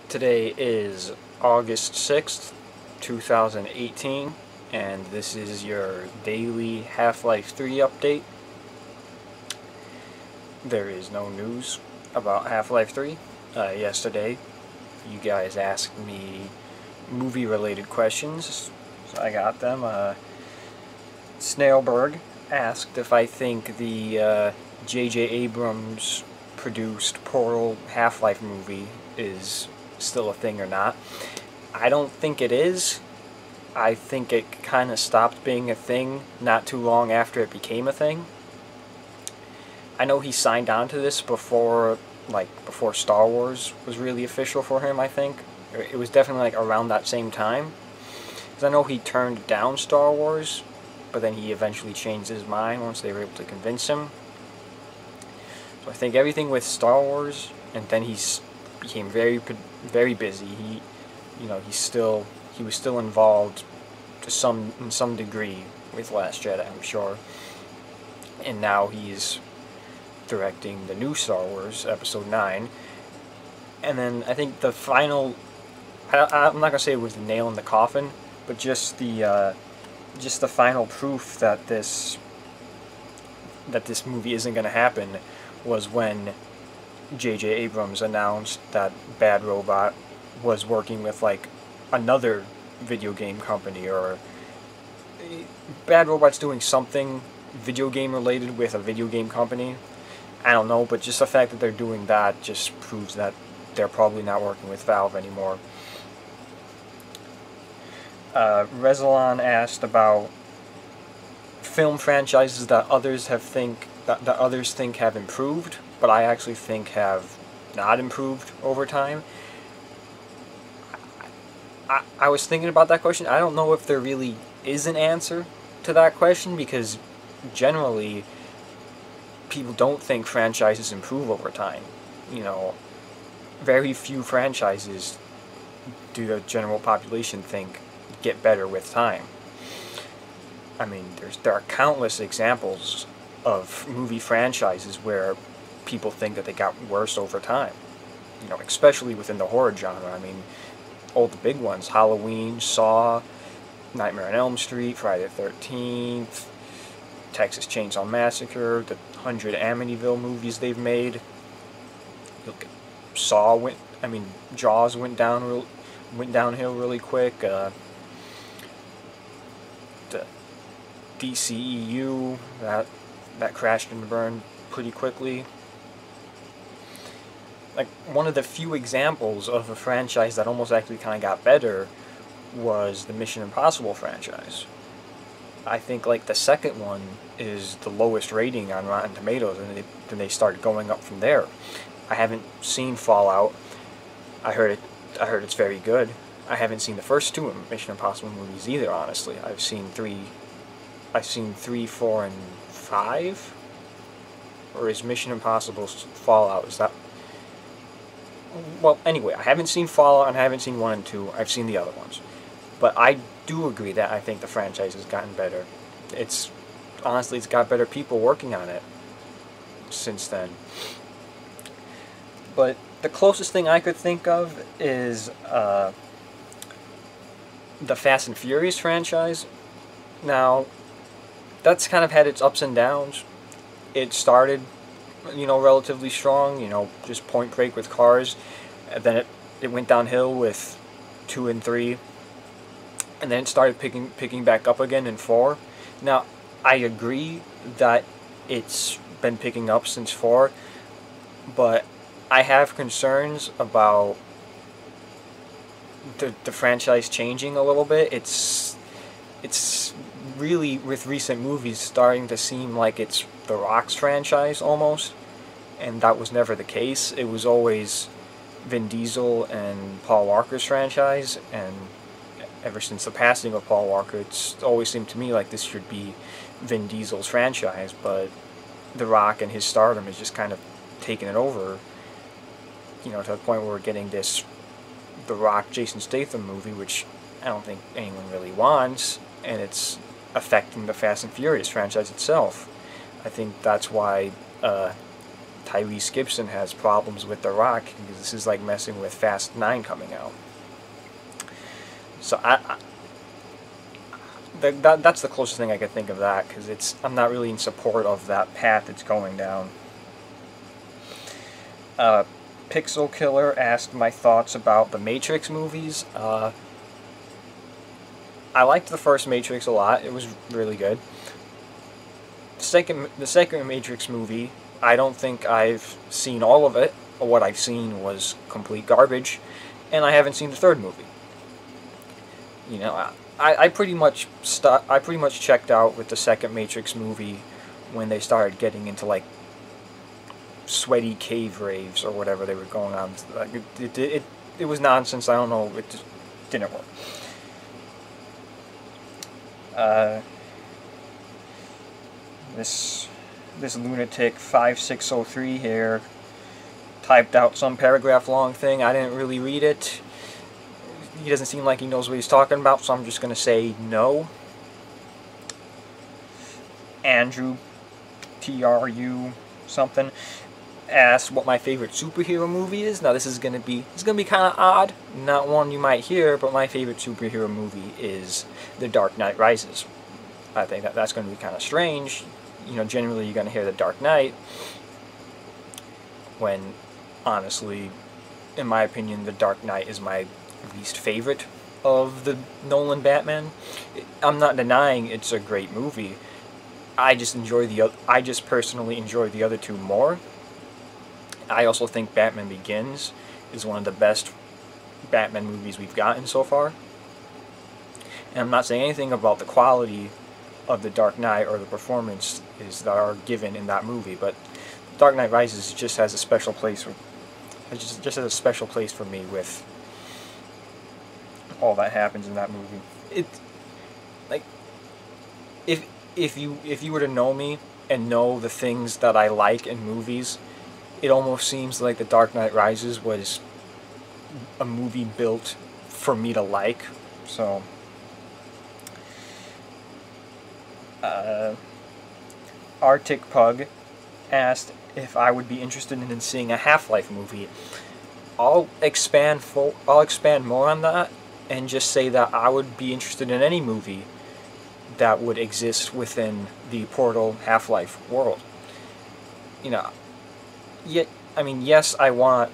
Today is August 6th, 2018, and this is your daily Half-Life 3 update. There is no news about Half-Life 3. Yesterday, you guys asked me movie-related questions, so I got them. Snailberg asked if I think the J.J. Abrams produced Portal Half-Life movie is still a thing or not. I don't think it is. I think it kind of stopped being a thing not too long after it became a thing. I know he signed on to this before Star Wars was really official for him, I think. It was definitely around that same time. Because I know he turned down Star Wars, but then he eventually changed his mind once they were able to convince him. So I think everything with Star Wars, and then he's became very busy. He was still involved in some degree with Last Jedi, I'm sure. And now he's directing the new Star Wars Episode 9. And then I think the final, I'm not gonna say it was the nail in the coffin, but just the final proof that this movie isn't gonna happen was when J.J. Abrams announced that Bad Robot was working with another video game company, or Bad Robot's doing something video game related with a video game company. I don't know, but just the fact that they're doing that just proves that they're probably not working with Valve anymore. Rezalon asked about film franchises that others think have improved, but I actually think have not improved over time. I was thinking about that question. I don't know if there really is an answer to that question, because generally people don't think franchises improve over time. You know, very few franchises do the general population think get better with time. I mean, there are countless examples of movie franchises where people think that they got worse over time. You know, especially within the horror genre. I mean, all the big ones: Halloween, Saw, Nightmare on Elm Street, Friday the 13th, Texas Chainsaw Massacre, the 100 Amityville movies they've made. Look at Jaws went downhill really quick. The DCEU, that crashed and burned pretty quickly. One of the few examples of a franchise that almost actually kind of got better was the Mission Impossible franchise. I think the second one is the lowest rating on Rotten Tomatoes, and then they started going up from there. I haven't seen Fallout. I heard it's very good. I haven't seen the first two Mission Impossible movies either, honestly. I've seen 3, 4, and 5? Or is Mission Impossible's Fallout, is that... Well, anyway, I haven't seen Fallout and I haven't seen 1 and 2. I've seen the other ones. But I do agree that I think the franchise has gotten better. Honestly, it's got better people working on it since then. But the closest thing I could think of is the Fast and Furious franchise. Now, that's kind of had its ups and downs. It started, relatively strong, just Point Break with cars, and then it went downhill with 2 and 3, and then it started picking back up again in 4. Now, I agree that it's been picking up since 4, but I have concerns about the franchise changing a little bit. It's really, with recent movies, starting to seem like it's The Rock's franchise almost, and that was never the case. It was always Vin Diesel and Paul Walker's franchise, and ever since the passing of Paul Walker, it's always seemed to me like this should be Vin Diesel's franchise, but The Rock and his stardom has just kind of taken it over, to the point where we're getting this The Rock Jason Statham movie, which I don't think anyone really wants, and it's affecting the Fast and Furious franchise itself. I think that's why Tyrese Gibson has problems with The Rock, because this is like messing with Fast 9 coming out. So that's the closest thing I could think of that, because I'm not really in support of that path it's going down. Pixel Killer asked my thoughts about the Matrix movies. I liked the first Matrix a lot. It was really good. The second Matrix movie, I don't think I've seen all of it. What I've seen was complete garbage, and I haven't seen the third movie. You know, I pretty much checked out with the second Matrix movie when they started getting into like sweaty cave raves or whatever they were going on. Like, it was nonsense. I don't know. It just didn't work. This lunatic 5603 here typed out some paragraph long thing. I didn't really read it. He doesn't seem like he knows what he's talking about, so I'm just going to say no. Andrew, TRU something, asked what my favorite superhero movie is. Now this is going to be kind of odd, not one you might hear, but my favorite superhero movie is The Dark Knight Rises. I think that's going to be kind of strange. You know, generally you're going to hear The Dark Knight, when honestly, in my opinion, The Dark Knight is my least favorite of the Nolan Batman. I'm not denying it's a great movie. I just personally enjoy the other two more. I also think Batman Begins is one of the best Batman movies we've gotten so far. And I'm not saying anything about the quality of The Dark Knight or the performances that are given in that movie, but Dark Knight Rises just has a special place for me with all that happens in that movie. Like, if you were to know me and know the things that I like in movies, it almost seems like The Dark Knight Rises was a movie built for me to like. So Arctic Pug asked if I would be interested in seeing a Half-Life movie. I'll expand more on that and just say that I would be interested in any movie that would exist within the Portal Half-Life world. You know, yes, I want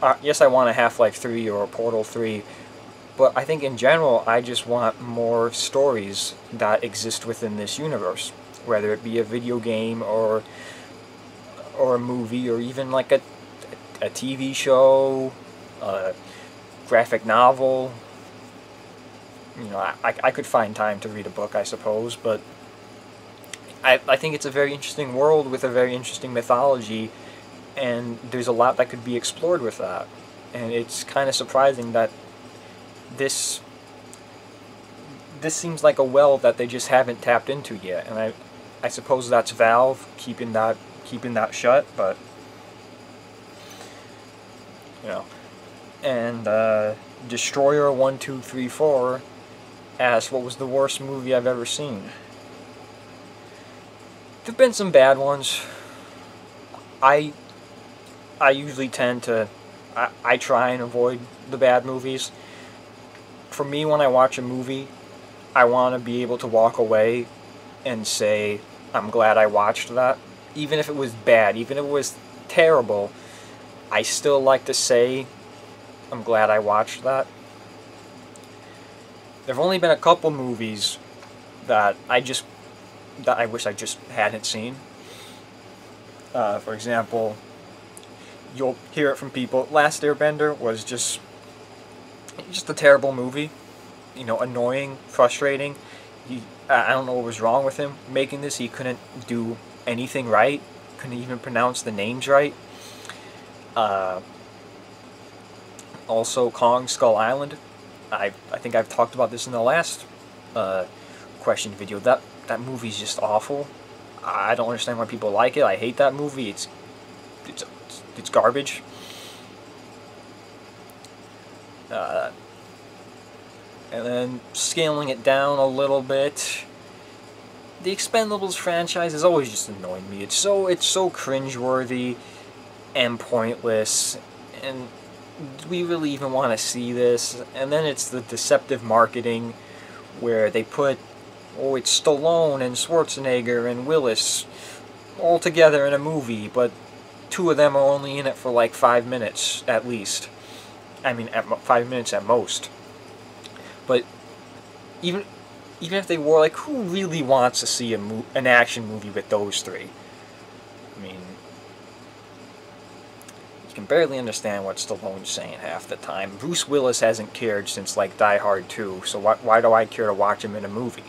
a Half-Life 3 or a Portal 3, but I think in general I just want more stories that exist within this universe, whether it be a video game or a movie, or even like a TV show, a graphic novel. You know, I could find time to read a book, I suppose, but I think it's a very interesting world with a very interesting mythology, and there's a lot that could be explored with that. And it's kind of surprising that this seems like a well that they just haven't tapped into yet, and I suppose that's Valve keeping that shut, but you know. And Destroyer1234 asked what was the worst movie I've ever seen. There've been some bad ones. I usually tend to I try and avoid the bad movies. For me, when I watch a movie, I want to be able to walk away and say, I'm glad I watched that. Even if it was bad, even if it was terrible, I still like to say, I'm glad I watched that. There have only been a couple movies that I wish I just hadn't seen. For example, you'll hear it from people. Last Airbender was just a terrible movie. You know, annoying, frustrating. I don't know what was wrong with him making this. He couldn't do anything right. Couldn't even pronounce the names right. Also, Kong Skull Island. I think I've talked about this in the last question video. That movie's just awful. I don't understand why people like it. I hate that movie. It's garbage. And then scaling it down a little bit, the Expendables franchise has always just annoyed me. It's so cringeworthy. and pointless, and do we really even want to see this? And then it's the deceptive marketing where they put, oh, it's Stallone and Schwarzenegger and Willis all together in a movie, but two of them are only in it for like 5 minutes at least. I mean, 5 minutes at most. But even if they were, like, who really wants to see an action movie with those three? I mean, you can barely understand what Stallone's saying half the time. Bruce Willis hasn't cared since, like, Die Hard 2, so why do I care to watch him in a movie?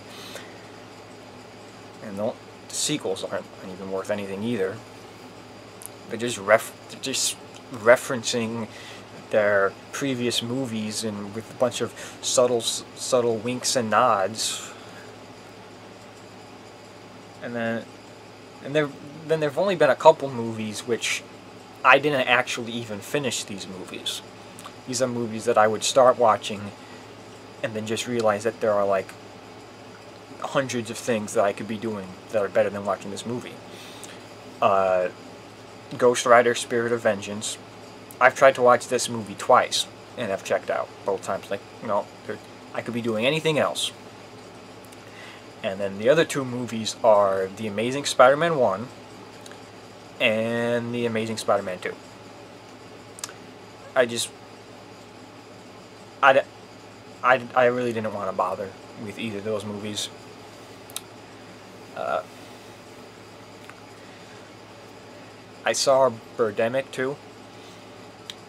And the sequels aren't even worth anything either. They're just referencing their previous movies and with a bunch of subtle winks and nods. And then there've only been a couple movies which I didn't actually even finish these movies. These are movies that I would start watching and then just realize that there are like hundreds of things that I could be doing that are better than watching this movie. Ghost Rider: Spirit of Vengeance. I've tried to watch this movie twice and I've checked out both times. Like, no, I could be doing anything else. And then the other two movies are The Amazing Spider-Man 1 and The Amazing Spider-Man 2. I really didn't want to bother with either of those movies. I saw Birdemic too,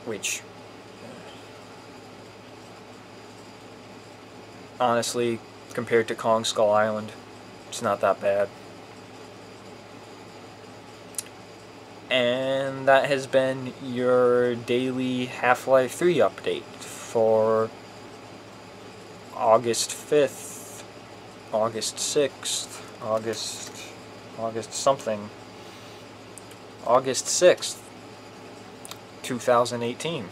which honestly, compared to Kong Skull Island, it's not that bad. And that has been your daily Half-Life 3 update for August 5th, August 6th, August something, August 6th, 2018.